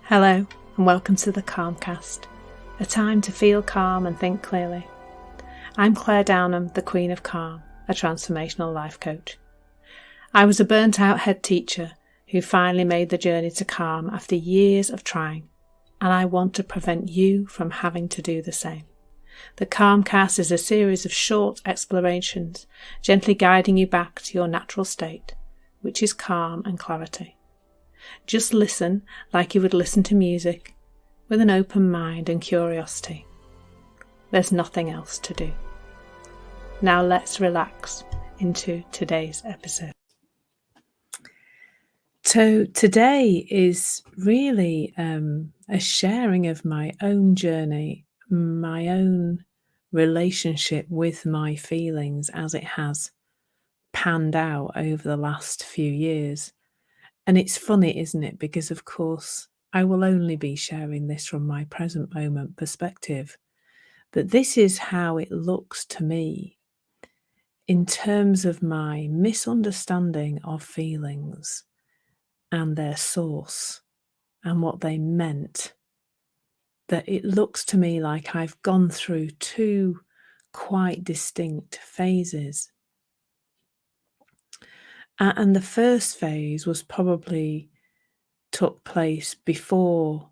Hello and welcome to the Calmcast, a time to feel calm and think clearly. I'm Claire Downham, the Queen of Calm, a transformational life coach. I was a burnt out head teacher who finally made the journey to calm after years of trying, and I want to prevent you from having to do the same. The Calmcast is a series of short explorations, gently guiding you back to your natural state, which is calm and clarity. Just listen like you would listen to music, with an open mind and curiosity. There's nothing else to do. Now let's relax into today's episode. So today is really a sharing of my own journey, my own relationship with my feelings as it has panned out over the last few years. And it's funny, isn't it? Because, of course, I will only be sharing this from my present moment perspective. But this is how it looks to me in terms of my misunderstanding of feelings and their source and what they meant. That it looks to me like I've gone through two quite distinct phases. And the first phase was probably took place before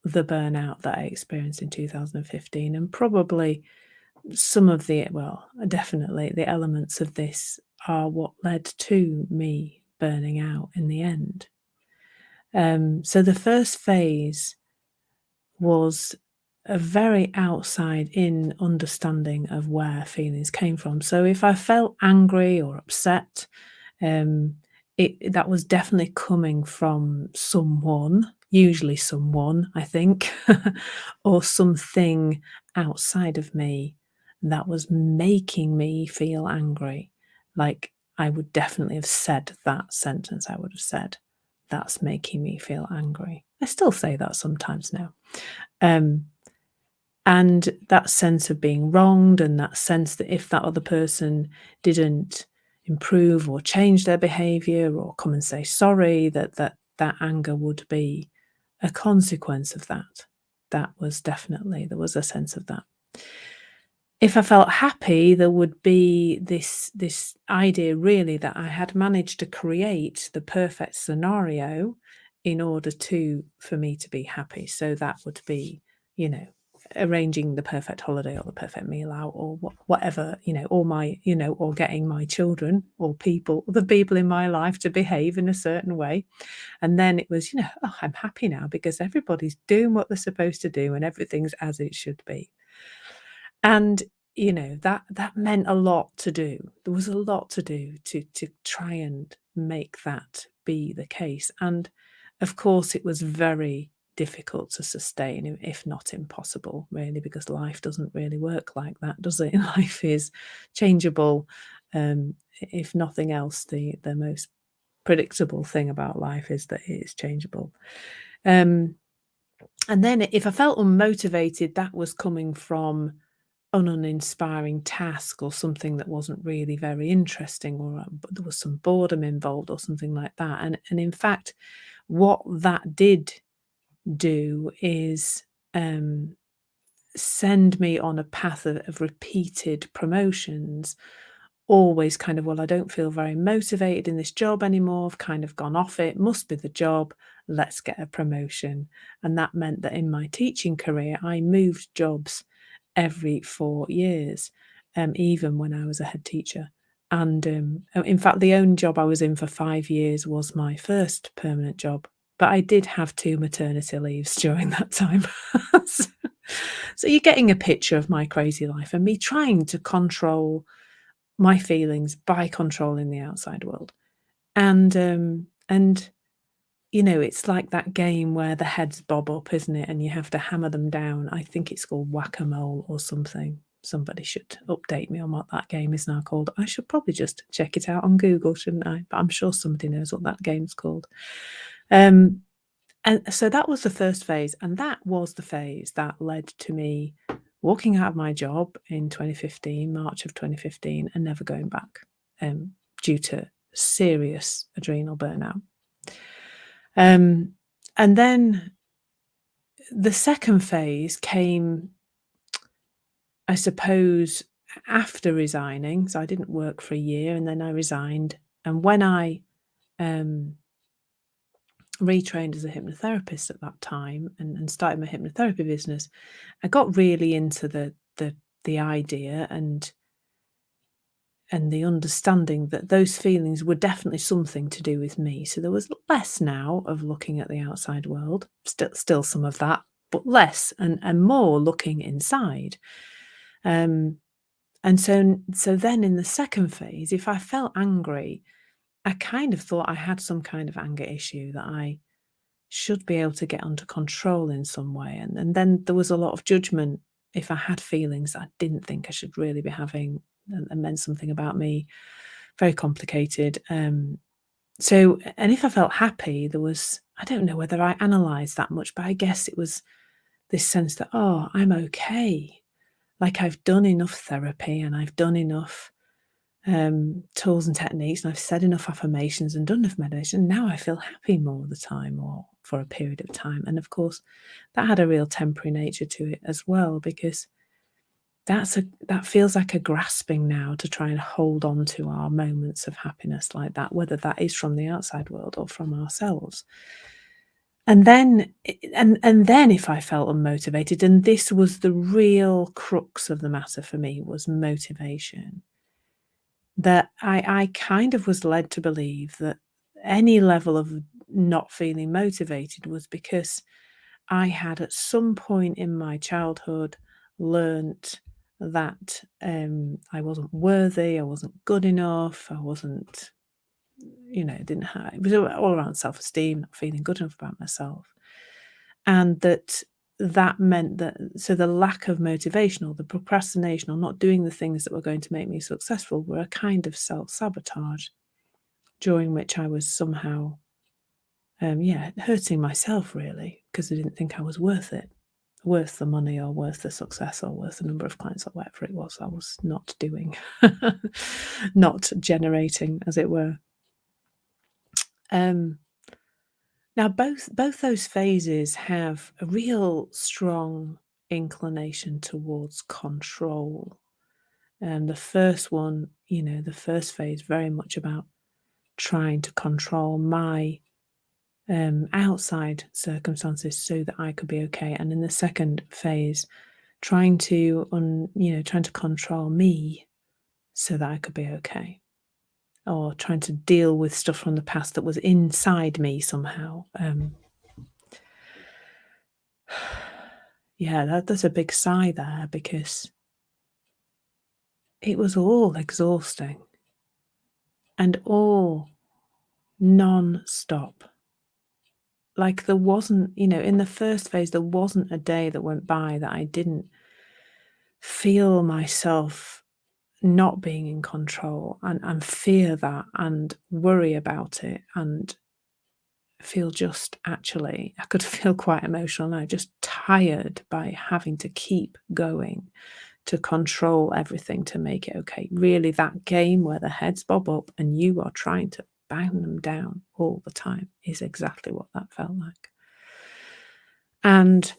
the burnout that I experienced in 2015, and probably some of definitely the elements of this are what led to me burning out in the end. So the first phase was a very outside in understanding of where feelings came from. So if I felt angry or upset, that was definitely coming from someone, usually someone, I think, or something outside of me that was making me feel angry. Like I would definitely have said that sentence. I would have said, "That's making me feel angry." I still say that sometimes now. And that sense of being wronged, and that sense that if that other person didn't improve or change their behavior or come and say sorry, that anger would be a consequence of that. There was a sense of that. If I felt happy, there would be this idea really that I had managed to create the perfect scenario in order for me to be happy. So that would be, arranging the perfect holiday or the perfect meal out or whatever, or getting my children or the people in my life to behave in a certain way. And then it was, I'm happy now because everybody's doing what they're supposed to do and everything's as it should be. And, that meant a lot to do. There was a lot to do to try and make that be the case. And of course, it was very difficult to sustain, if not impossible, really, because life doesn't really work like that, does it? Life is changeable. If nothing else, the most predictable thing about life is that it is changeable. And then if I felt unmotivated, that was coming from an uninspiring task or something that wasn't really very interesting, or there was some boredom involved or something like that. And in fact, what that did do is send me on a path of repeated promotions, always kind of, well, I don't feel very motivated in this job anymore. I've kind of gone off it. Must be the job. Let's get a promotion. And that meant that in my teaching career, I moved jobs every 4 years, even when I was a head teacher. And in fact, the only job I was in for 5 years was my first permanent job. But I did have 2 maternity leaves during that time. So you're getting a picture of my crazy life and me trying to control my feelings by controlling the outside world. And it's like that game where the heads bob up, isn't it? And you have to hammer them down. I think it's called whack-a-mole or something. Somebody should update me on what that game is now called. I should probably just check it out on Google, shouldn't I? But I'm sure somebody knows what that game's called. And so that was the first phase. And that was the phase that led to me walking out of my job in 2015, March of 2015, and never going back due to serious adrenal burnout. And then the second phase came, I suppose, after resigning. So I didn't work for a year and then I resigned. And when I um, retrained as a hypnotherapist at that time and started my hypnotherapy business, I got really into the idea and the understanding that those feelings were definitely something to do with me. So there was less now of looking at the outside world, still some of that, but less and more looking inside. Um, and so then in the second phase, if I felt angry, I kind of thought I had some kind of anger issue that I should be able to get under control in some way. And then there was a lot of judgment if I had feelings that I didn't think I should really be having and meant something about me. Very complicated. So, and if I felt happy, there was, I don't know whether I analysed that much, but I guess it was this sense that, oh, I'm okay. Like I've done enough therapy and I've done enough tools and techniques and I've said enough affirmations and done enough meditation. Now I feel happy more of the time or for a period of time. And of course, that had a real temporary nature to it as well, because that feels like a grasping now to try and hold on to our moments of happiness like that, whether that is from the outside world or from ourselves. And then and then if I felt unmotivated, and this was the real crux of the matter for me, was motivation. That I kind of was led to believe that any level of not feeling motivated was because I had at some point in my childhood learnt that I wasn't worthy, I wasn't good enough, I wasn't, didn't have, it was all around self-esteem, not feeling good enough about myself. And that meant that, so the lack of motivation or the procrastination or not doing the things that were going to make me successful were a kind of self-sabotage during which I was somehow, hurting myself really because I didn't think I was worth it, worth the money or worth the success or worth the number of clients or whatever it was I was not doing, not generating, as it were. Um, Now both those phases have a real strong inclination towards control. And the first one, the first phase, very much about trying to control my outside circumstances so that I could be okay. And in the second phase, trying to control me so that I could be okay, or trying to deal with stuff from the past that was inside me somehow. Yeah, that's a big sigh there because it was all exhausting and all non-stop. Like there wasn't, in the first phase, there wasn't a day that went by that I didn't feel myself not being in control and fear that and worry about it and feel just actually, I could feel quite emotional now, just tired by having to keep going to control everything to make it okay. Really, that game where the heads bob up and you are trying to bang them down all the time is exactly what that felt like. And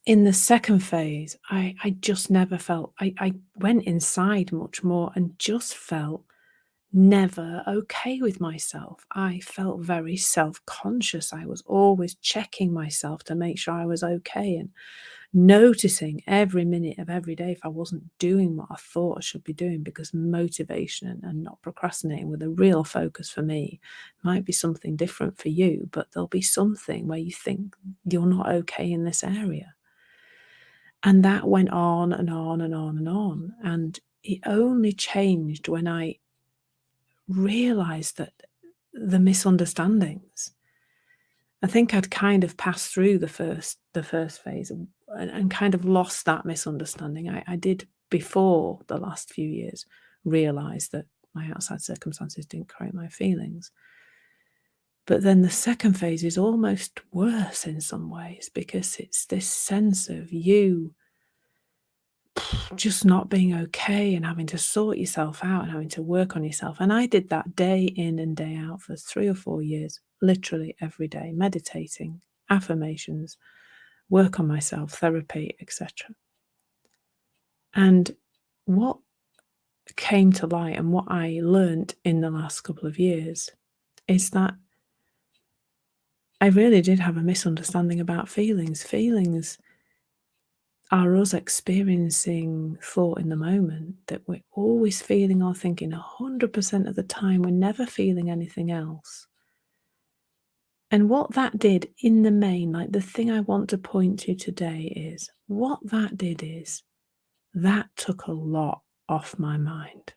in the second phase, I just never felt, I went inside much more and just felt never okay with myself. I felt very self-conscious. I was always checking myself to make sure I was okay and noticing every minute of every day if I wasn't doing what I thought I should be doing, because motivation and not procrastinating were the real focus for me. Might be something different for you, but there'll be something where you think you're not okay in this area. And that went on and on and on and on. And it only changed when I realized that the misunderstandings, I think I'd kind of passed through the first phase and kind of lost that misunderstanding. I did, before the last few years, realize that my outside circumstances didn't create my feelings. But then the second phase is almost worse in some ways, because it's this sense of you just not being okay and having to sort yourself out and having to work on yourself. And I did that day in and day out for 3 or 4 years, literally every day, meditating affirmations, work on myself, therapy, etc. And what came to light and what I learned in the last couple of years is that I really did have a misunderstanding about feelings. Feelings are us experiencing thought in the moment that we're always feeling or thinking 100% of the time. We're never feeling anything else. And what that did in the main, like the thing I want to point to today is, what that did is, that took a lot off my mind.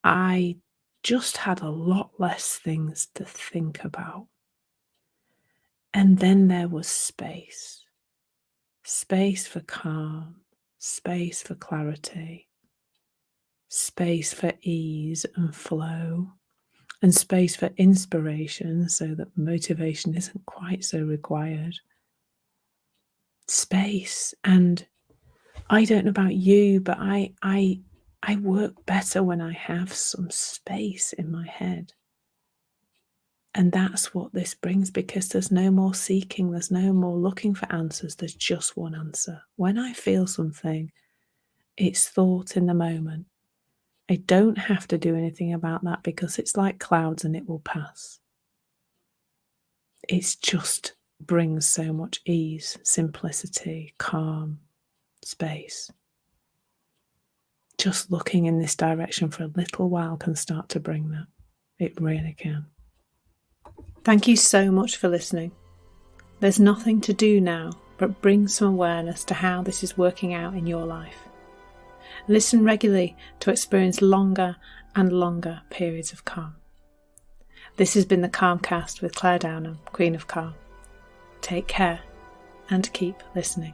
I just had a lot less things to think about. And then there was space. Space for calm, space for clarity, space for ease and flow, and space for inspiration so that motivation isn't quite so required. Space. And I don't know about you, but I work better when I have some space in my head. And that's what this brings, because there's no more seeking, there's no more looking for answers, there's just one answer. When I feel something, it's thought in the moment. I don't have to do anything about that because it's like clouds and it will pass. It just brings so much ease, simplicity, calm, space. Just looking in this direction for a little while can start to bring that. It really can. Thank you so much for listening. There's nothing to do now but bring some awareness to how this is working out in your life. Listen regularly to experience longer and longer periods of calm. This has been the Calmcast with Claire Downham, Queen of Calm. Take care and keep listening.